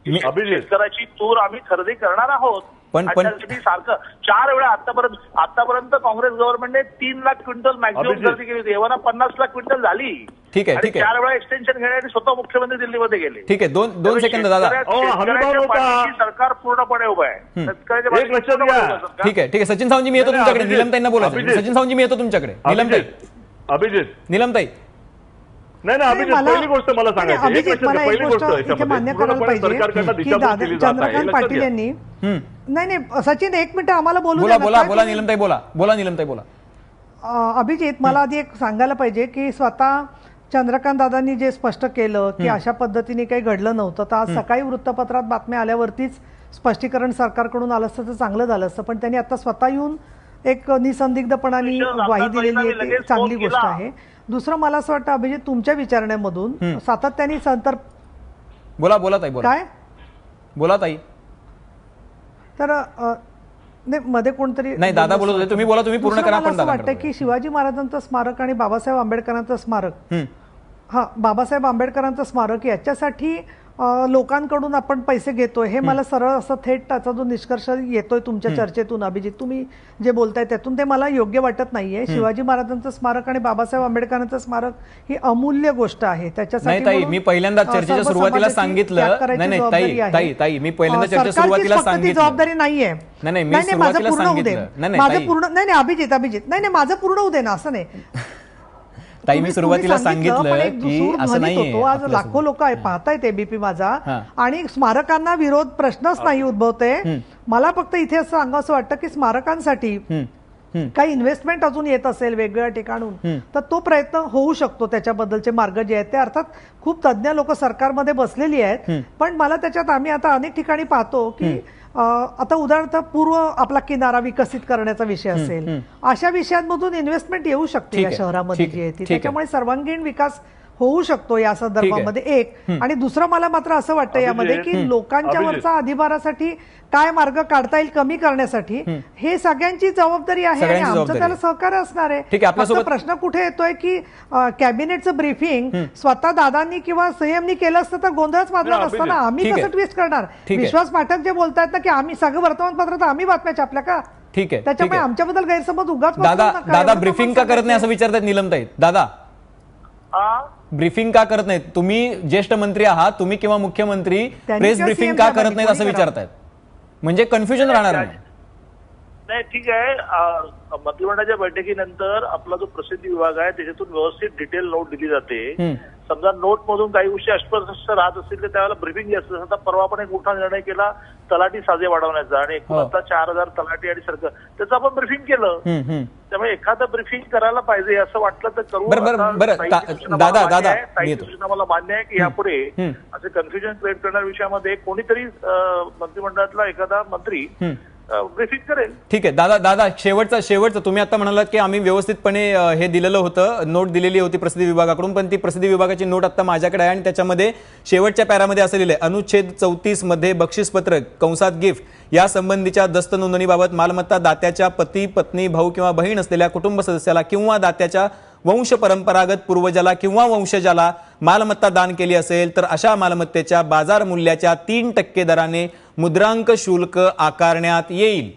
की अभिजित. शेतकऱ्याची तूर आम्ही खरेदी करणार आहोत. पण- आणि त्यासाठी सारखं 4 वेळा आतापर्यंत काँग्रेस गव्हर्नमेंटने 3 लाख क्विंटल मॅक्झिमम अभिजित. खरेदी केली होती. एव्हाना 50 लाख क्विंटल झाली. ठीक आहे, आणि ठीक आहे. 4 वेळा एक्सटेन्शन घेण्यासाठी स्वतः मुख्यमंत्री दिल्लीमध्ये गेले. ठीक आहे, दोन सेकंद दादा. शेतकऱ्याच्या पाठीशी सरकार पूर्णपणे उभं आहे. शेतकऱ्याच्या एक लक्षात पाठीशी घ्या. उभं आहे सरकार. ठीक आहे, सचिन सावंतजी मी येतो नाही, तुमच्याकडे. अभिजित. नीलमताईंना बोलायचं. अभिजित. सचिन सावंतजी मी येतो तुमच्याकडे. अभिजित नीलमताई नाही अभिजित, पहिली गोष्ट मला सांगायची. अभिजित, एक लक्षात मला घ्या, एक पहिली गोष्ट गोष्ट इथे मान्य करायला पूर्णपणे पाहिजे सरकारकडनं की दिशाभूल केली जात आहे. चंद्रकांत लक्षात पाटील घ्या. यांनी नाही सचिन 1 मिनिट आम्हाला बोलू बोला द्या ना. बोला काय बोला तुम्ही- नीलमताई बोला. अभिजित, मला आधी एक सांगायला पाहिजे की स्वतः चंद्रकांत दादांनी जे स्पष्ट केलं की अशा पद्धतीने काही घडलं नव्हतं, तर आज सकाळी वृत्तपत्रात बातम्या आल्यावरतीच स्पष्टीकरण सरकारकडून आलं असतं तर चांगलं झालं असतं. पण त्यांनी आता स्वतः येऊन एक निसंदिग्धपणे ग्वाही दिलेली आहे, ती चांगली गोष्ट आहे. दुसरं मला असं वाटतं अभिजित, तुमच्या विचारण्यामधून सातत्याने बोला ताई बोला. काय बोला ताई. तर नाही, मध्ये कोणतरी नाही, दादा बोलत होते. तुम्ही बोला, तुम्ही पूर्ण दुसरं करा. मला पण असं दादा वाटतं की शिवाजी महाराजांचं स्मारक आणि बाबासाहेब आंबेडकरांचं स्मारक, बाबासाहेब आंबेडकरांचं स्मारक याच्यासाठी लोकांकडून आपण पैसे घेतोय, हे मला सरळ असं थेट त्याचा जो निष्कर्ष येतोय तुमच्या चर्चेतून अभिजित, तुम्ही जे बोलताय त्यातून, ते मला योग्य वाटत नाहीये. शिवाजी महाराजांचं स्मारक आणि बाबासाहेब आंबेडकरांचं स्मारक ही अमूल्य गोष्ट आहे. त्याच्यासाठी ताई, मी पहिल्यांदा चर्चेच्या सुरुवातीला सांगितलं. नाही ताई, मी पहिल्यांदा चर्चेच्या सुरुवातीला सांगितलं. जबाबदारी नाहीये. नाही, मी माझं सुरुवातीला पूर्ण होऊ दे. सांगितलं. माझं पूर्ण नाही अभिजित नाही माझं पूर्ण होऊ दे ना, असं नाही. ताई, मी सुरुवातीला सांगितलं की असं नाहीये. आज लाखो लोक पाहतायत एबीपी माझा, आणि स्मारकांना विरोध प्रश्नच नाही उद्भवते. मला फक्त इथे असं सांगावं वाटतं की स्मारकांसाठी काही इन्व्हेस्टमेंट अजून येत असेल वेगवेगळ्या ठिकाणून, तर तो प्रयत्न होऊ शकतो. त्याच्याबद्दलचे मार्ग जे आहेत ते, अर्थात खूप तज्ज्ञ लोक सरकारमध्ये बसलेली आहेत, पण मला त्याच्यात आम्ही आता अनेक ठिकाणी पाहतो की आता उदाहरणार्थ पूर्व आपला किनारा विकसित करण्याचा विषय असेल, अशा विषयांमधून इन्व्हेस्टमेंट येऊ शकते या शहरामध्ये जी आहे ती. त्याच्यामुळे सर्वांगीण विकास होऊ शकतो या संदर्भामध्ये. एक आणि दुसरं मला मात्र असं वाटतं यामध्ये की लोकांच्या वरचा अधिभारासाठी काय मार्ग काढता येईल कमी करण्यासाठी, हे सगळ्यांची जबाबदारी आहे आणि आमचं त्याला सहकार्य असणार आहे. फक्त प्रश्न कुठे येतोय की कॅबिनेटचं ब्रीफिंग स्वतः दादांनी किंवा सीएमनी केलं असतं तर गोंधळच माजला नसता ना. आम्ही कसं ट्विस्ट करणार? विश्वास पाठक जे बोलतायत ना की आम्ही सगळं वर्तमानपत्रात आम्ही बातम्या छापल्या का? ठीक आहे, त्याच्यामुळे आमच्याबद्दल गैरसमज उगाच. दादा ब्रीफिंग का करत नाही असं विचारतात नीलमताई. दादा ब्रीफिंग का करत नाहीत? तुम्ही ज्येष्ठ मंत्री आहात, तुम्ही किंवा मुख्यमंत्री प्रेस ब्रीफिंग का करत नाहीत असं विचारतायत, म्हणजे कन्फ्युजन राहणार नाही. नाही, ठीक आहे. मंत्रिमंडळाच्या बैठकीनंतर आपला जो प्रसिद्धी विभाग आहे त्याच्यातून व्यवस्थित डिटेल नोट दिली जाते. समजा नोट मधून काही गोष्टी अस्पष्ट राहत असतील तर त्यावेळेला ब्रिफिंग असतं. आता परवा आपण एक मोठा निर्णय केला तलाठी साजे वाढवण्याचा, आणि एकूण आता 4000 तलाठी आणि सरकार, त्याचं आपण ब्रिफिंग केलं. त्यामुळे एखादं ब्रिफिंग करायला पाहिजे असं वाटलं तर करू. सूचना मला मान्य आहे की यापुढे असे कन्फ्युजन क्रिएट करणाऱ्या विषयामध्ये कोणीतरी मंत्रिमंडळातला एखादा मंत्री ब्रीफिंग करेल. ठीक आहे दादा, शेवटचं तुम्ही आता म्हणालात की आम्ही व्यवस्थितपणे हे दिलेलं होतं, नोट दिलेली होती प्रसिद्धी विभागाकडून, पण ती प्रसिद्धी विभागाची नोट आता माझ्याकडे आहे आणि त्याच्यामध्ये शेवटच्या पॅरामध्ये असं लिहिलंय, अनुच्छेद 34 मध्ये बक्षीसपत्रक कंसात गिफ्ट या संबंधीच्या दस्त नोंदणीबाबत मालमत्ता दात्याच्या पती, पत्नी, भाऊ किंवा बहीण असलेल्या कुटुंब सदस्याला किंवा दात्याच्या वंश परंपरागत पूर्वजाला किंवा वंशजाला मालमत्ता दान केली असेल तर अशा मालमत्तेच्या बाजार मूल्याच्या 3% दराने मुद्रांक शुल्क आकारण्यात येईल.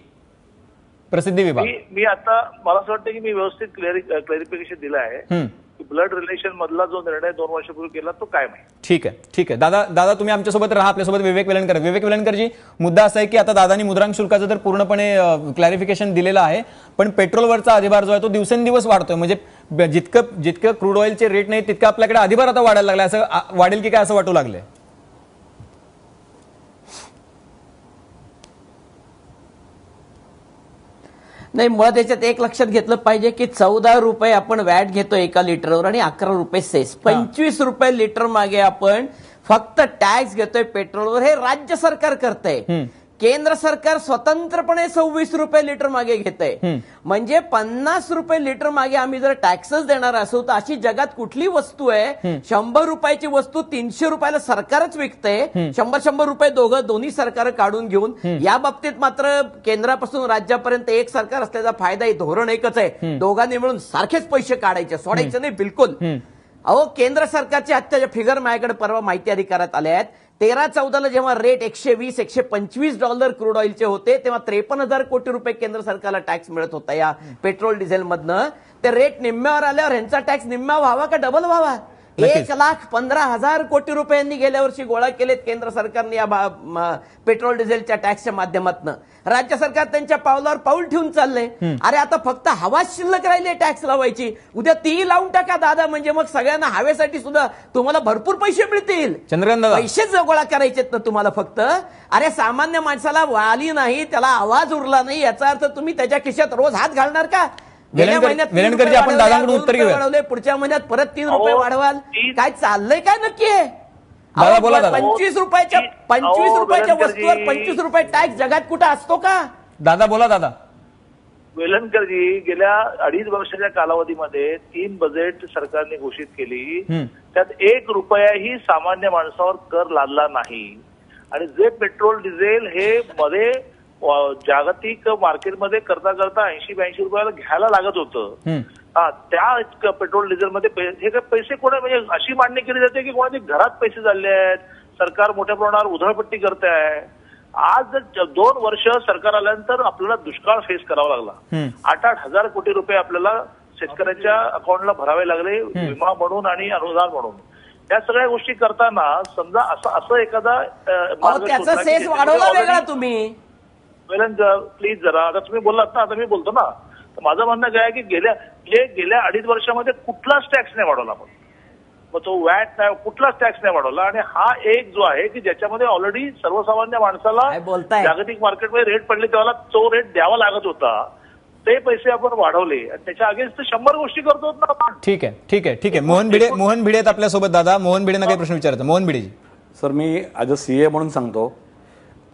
प्रसिद्धी विभाग. मी आता मला असं वाटतं की मी व्यवस्थित क्लॅरिफिकेशन दिलं आहे. ब्लड रिलेशन मधला जो निर्णय 2 वर्षापूर्वी केला तो काय माहिती. ठीक आहे दादा तुम्ही आमच्यासोबत राहा. आपल्यासोबत विवेक वेलणकरजी, मुद्दा असा आहे की आता दादांनी मुद्रांक शुल्काचं तर पूर्णपणे क्लॅरिफिकेशन दिलेलं आहे, पण पेट्रोलवरचा अधिभार जो आहे तो दिवसेंदिवस वाढतोय. म्हणजे जितकं क्रूड ऑइलचे रेट नाही तितकं आपल्याकडे अधिभार आता वाढायला लागला. असं वाढेल की काय असं वाटू लागलंय? नाही, मुळात याच्यात एक लक्षात घेतलं पाहिजे की 14 रुपये आपण वॅट घेतो 1 लिटरवर आणि 11 रुपये सेस, 25 रुपये लिटर मागे आपण फक्त टॅक्स घेतोय पेट्रोलवर. हे राज्य सरकार करतंय. केंद्र सरकार स्वतंत्रपणे 26 रुपये लिटर मागे घेतंय. म्हणजे 50 रुपये लिटर मागे आम्ही जर टॅक्सेस देणार असू तर अशी जगात कुठली वस्तू आहे 100 रुपयाची वस्तू 300 रुपयाला सरकारच विकतंय. 100 रुपये दोन्ही सरकार काढून घेऊन. या बाबतीत मात्र केंद्रापासून राज्यापर्यंत एक सरकार असल्याचा फायदा आहे. धोरण एकच आहे, दोघांनी मिळून सारखेच पैसे काढायचे, सोडायचे नाही बिलकुल. अहो, केंद्र सरकारचे आत्ताच्या फिगर माझ्याकडे परवा माहिती अधिकारात आल्या आहेत. 13-14ला जेव्हा रेट $120-125 क्रूड ऑइलचे होते, तेव्हा 53,000 कोटी रुपये केंद्र सरकारला टॅक्स मिळत होता या पेट्रोल डिझेलमधनं. ते रेट निम्म्यावर आल्यावर ह्यांचा टॅक्स निम्मा व्हावा का डबल व्हावा? 1,15,000 कोटी रुपयांनी गेल्या वर्षी गोळा केलेत केंद्र सरकारने या पेट्रोल डिझेलच्या टॅक्सच्या माध्यमातून. राज्य सरकार त्यांच्या पावलावर पाऊल ठेवून चाललंय. अरे आता फक्त हवाच शिल्लक राहिली टॅक्स लावायची, उद्या तीही लावून टाका दादा, म्हणजे मग सगळ्यांना हवेसाठी सुद्धा तुम्हाला भरपूर पैसे मिळतील. चंद्रकांत दादा, पैसेच गोळा करायचेत ना तुम्हाला फक्त. अरे सामान्य माणसाला वाली नाही, त्याला आवाज उरला नाही, याचा अर्थ तुम्ही त्याच्या खिशात रोज हात घालणार का? गेल्या महिन्यात वेलणकरजी, आपण दादांकडून उत्तर घेऊया. वाढवले, पुढच्या महिन्यात परत 3 रुपये वाढवाल. काय चाललंय काय नक्की आहे? दादा बोला दादा. 25 रुपयाच्या वस्तूवर 25 रुपये टॅक्स जगात कुठं असतो का? दादा बोला दादा. वेलणकरजी, गेल्या 2.5 वर्षाच्या कालावधीमध्ये 3 बजेट सरकारने घोषित केली. त्यात 1 रुपयाही सामान्य माणसावर कर लादला नाही. आणि जे पेट्रोल डिझेल हे मध्ये जागतिक मार्केटमध्ये करता 80-82 रुपयाला घ्यायला लागत होतं, त्या पेट्रोल डिझेलमध्ये हे पैसे कोणा, म्हणजे अशी मांडणी केली जाते की कोणाच्या घरात पैसे झाले आहेत, सरकार मोठ्या प्रमाणावर उधळपट्टी करते आहे. आज 2 वर्ष सरकार आल्यानंतर आपल्याला दुष्काळ फेस करावा लागला. 8-8 हजार कोटी रुपये आपल्याला शेतकऱ्यांच्या अकाउंटला भरावे लागले, विमा म्हणून आणि अनुदान म्हणून. या सगळ्या गोष्टी करताना समजा असं एखादा त्याचा सेस वाढवला वेगळा तुम्ही. वेलणकर प्लीज जरा, आता तुम्ही बोललात ना, आता मी बोलतो ना. तर माझं म्हणणं काय आहे की गेल्या 2.5 वर्षामध्ये कुठलाच टॅक्स नाही वाढवला आपण. मग तो वॅट नाही, कुठलाच टॅक्स नाही वाढवला. आणि हा एक जो आहे की ज्याच्यामध्ये ऑलरेडी सर्वसामान्य माणसाला जागतिक मार्केटमध्ये रेट पडले तेव्हा तो रेट द्यावा लागत होता, ते पैसे आपण वाढवले आणि त्याच्या अगेन्स्ट 100 गोष्टी करतो ना आपण. ठीक आहे. मोहन भिडे आहेत आपल्यासोबत. दादा, मोहन भिडेंना काही प्रश्न विचारायचा. Mohan भिडेजी. Sir, me as a CA म्हणून सांगतो,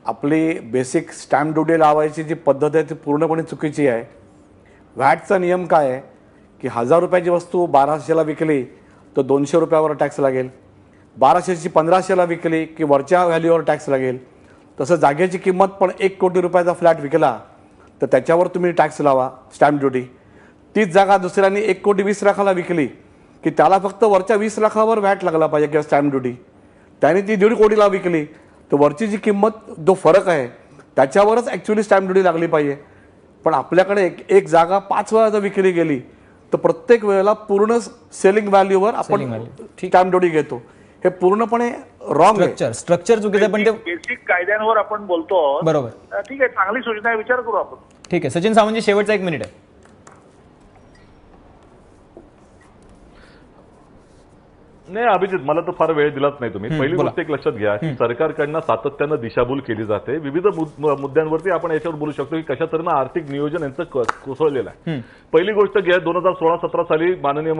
आपली बेसिक स्टॅम्प ड्युटी लावायची जी पद्धत आहे ती पूर्णपणे चुकीची आहे. व्हॅटचा नियम काय आहे की 1,000 रुपयाची वस्तू 1200ला विकली तर 200 रुपयावर टॅक्स लागेल. 1200ची 1500ला विकली की वरच्या व्हॅल्यूवर टॅक्स लागेल. तसं जागेची किंमत पण 1 कोटी रुपयाचा फ्लॅट विकला तर त्याच्यावर तुम्ही टॅक्स लावा, स्टॅम्प ड्युटी. तीच जागा दुसऱ्यांनी 1,20,00,000ला विकली की त्याला फक्त वरच्या 20 लाखावर व्हॅट लागला पाहिजे किंवा स्टॅम्प ड्युटी. त्याने ती 1.5 कोटीला विकली तर वरची जी किंमत, जो फरक आहे त्याच्यावरच ॲक्च्युली स्टॅम्प ड्युटी लागली पाहिजे. पण आपल्याकडे एक जागा 5 वेळा जर विकली गेली तर प्रत्येक वेळेला पूर्ण सेलिंग व्हॅल्यूवर आपण स्टॅम्प ड्युटी घेतो. हे पूर्णपणे रॉंग आहे. स्ट्रक्चर चुकीचं आहे. पण ते बेसिक कायद्यांवर आपण बोलतो. बरोबर. ठीक आहे, चांगली सूचना आहे, विचार करू आपण. ठीक आहे. सचिन सावंतजी, शेवटचा 1 मिनिट आहे. नाही अभिजित, मला तर फार वेळ दिलाच नाही तुम्ही. पहिली गोष्ट एक लक्षात घ्या की सरकारकडनं सातत्यानं दिशाभूल केली जाते. विविध मुद्द्यांवरती आपण याच्यावर बोलू शकतो की कशा तऱ्हेनं आर्थिक नियोजन यांचं कोसळलेलं आहे. पहिली गोष्ट घ्या, 2016-17 साली माननीय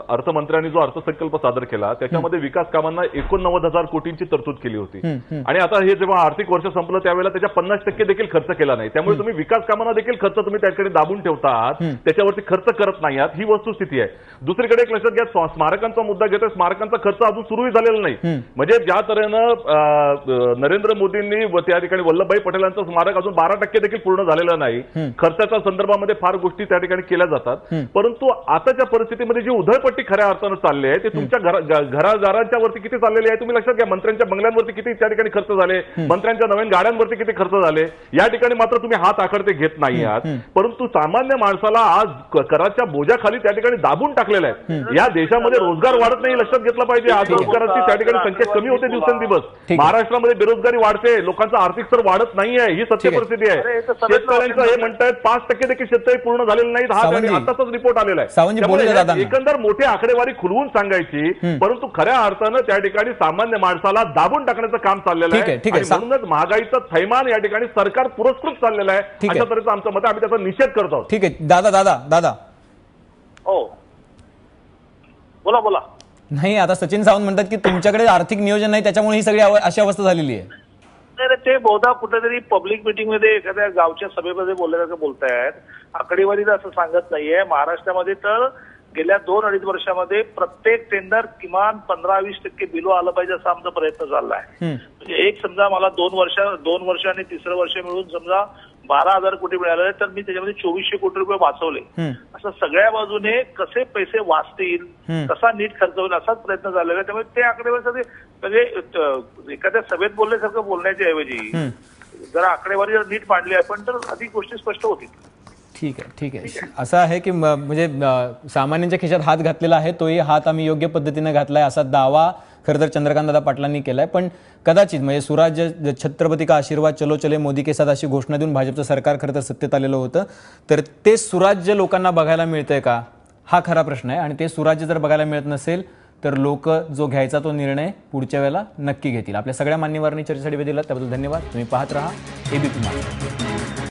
अर्थमंत्र्यांनी जो अर्थसंकल्प सादर केला त्याच्यामध्ये विकास कामांना 89,000 कोटींची तरतूद केली होती. आणि आता हे जेव्हा आर्थिक वर्ष संपलं त्यावेळेला त्याच्या 50% देखील खर्च केला नाही. त्यामुळे तुम्ही विकास कामांना देखील खर्च तुम्ही त्याकडे दाबून ठेवता आहात, त्याच्यावरती खर्च करत नाही आहात, ही वस्तुस्थिती आहे. दुसरीकडे एक लक्षात घ्या, स्मारकांचा मुद्दा घेतोय, स्मारकांचा खर्च अजून सुरूही झालेला नाही. म्हणजे ज्या तऱ्हेनं नरेंद्र मोदींनी त्या ठिकाणी वल्लभभाई पटेलांचं स्मारक अजून 12% देखील पूर्ण झालेलं नाही. खर्चाच्या संदर्भामध्ये फार गोष्टी त्या ठिकाणी केल्या जातात. परंतु आताच्या परिस्थितीमध्ये जी उधळपट्टी खऱ्या अर्थानं चालली आहे ते तुमच्या घरादारांच्या वरती किती चाललेली आहे तुम्ही लक्षात घ्या. मंत्र्यांच्या बंगल्यांवरती किती त्या ठिकाणी खर्च झाले, मंत्र्यांच्या नवीन गाड्यांवरती किती खर्च झाले, या ठिकाणी मात्र तुम्ही हात आखडते घेत नाही आहात. परंतु सामान्य माणसाला आज कराच्या बोजाखाली त्या ठिकाणी दाबून टाकलेलं आहे. या देशामध्ये रोजगार वाढत नाही, लक्षात घेतलं पाहिजे. आज रोजगाराची त्या ठिकाणी संख्या कमी होते दिवसेंदिवस. महाराष्ट्रामध्ये बेरोजगारी वाढते, लोकांचा आर्थिक स्तर वाढत नाहीये, ही सत्य परिस्थिती आहे. शेतकऱ्यांचं हे म्हणतात 5% देखील शेतकरी पूर्ण झालेले नाहीत. हा आताचाच रिपोर्ट आलेला आहे. एकंदर मोठी आकडेवारी खुलवून सांगायची, परंतु खऱ्या अर्थानं त्या ठिकाणी सामान्य माणसाला दाबून टाकण्याचं काम चाललेलं आहे. म्हणूनच महागाईचं थैमान या ठिकाणी सरकार पुरस्कृत चाललेलं आहे. अशा तऱ्हेचं आमचं मत आहे, आम्ही त्याचा निषेध करतो. ठीक आहे. दादा हो बोला. नाही, आता सचिन सावंत म्हणतात की तुमच्याकडे आर्थिक नियोजन नाही, त्याच्यामुळे ही सगळी अशी अवस्था झालेली आहे. नाही, ते बहुधा कुठेतरी पब्लिक मिटिंगमध्ये एखाद्या गावच्या सभेमध्ये बोलल्यासारखं बोलतायत. आकडेवारी असं सांगत नाहीये. महाराष्ट्रामध्ये तर गेल्या 2-2.5 वर्षामध्ये प्रत्येक टेंडर किमान 15-20% बिलो आलं पाहिजे असा आमचा प्रयत्न चालला आहे. म्हणजे एक समजा मला 2 वर्ष आणि 3रं वर्ष मिळून समजा 12,000 कोटी मिळाले तर मी त्याच्यामध्ये 2400 कोटी रुपये वाचवले. असं सगळ्या बाजूने कसे पैसे वाचतील, कसा नीट खर्च होईल असाच प्रयत्न झालेला आहे. त्यामुळे ते आकडेवारी म्हणजे एखाद्या सभेत बोलण्यासारखं बोलण्याच्या ऐवजी जरा आकडेवारी जर नीट मांडली आपण तर अधिक गोष्टी स्पष्ट होतील. ठीक आहे, ठीक आहे. असं आहे की म्हणजे सामान्यांच्या खिशात हात घातलेला आहे, तोही हात आम्ही योग्य पद्धतीने घातलाय असा दावा खरं तर चंद्रकांतदादा पाटलांनी केलाय. पण कदाचित म्हणजे सुराज्य छत्रपती का आशीर्वाद चलो चले मोदी के साथ अशी घोषणा देऊन भाजपचं सरकार खरं तर सत्तेत आलेलं होतं. तर ते सुराज्य लोकांना बघायला मिळतंय का, हा खरा प्रश्न आहे. आणि ते सुराज्य जर बघायला मिळत नसेल तर लोक जो घ्यायचा तो निर्णय पुढच्या वेळेला नक्की घेतील. आपल्या सगळ्या मान्यवरांनी चर्चेसाठी वेळ दिला त्याबद्दल धन्यवाद. तुम्ही पाहत राहा एबीपी माझा.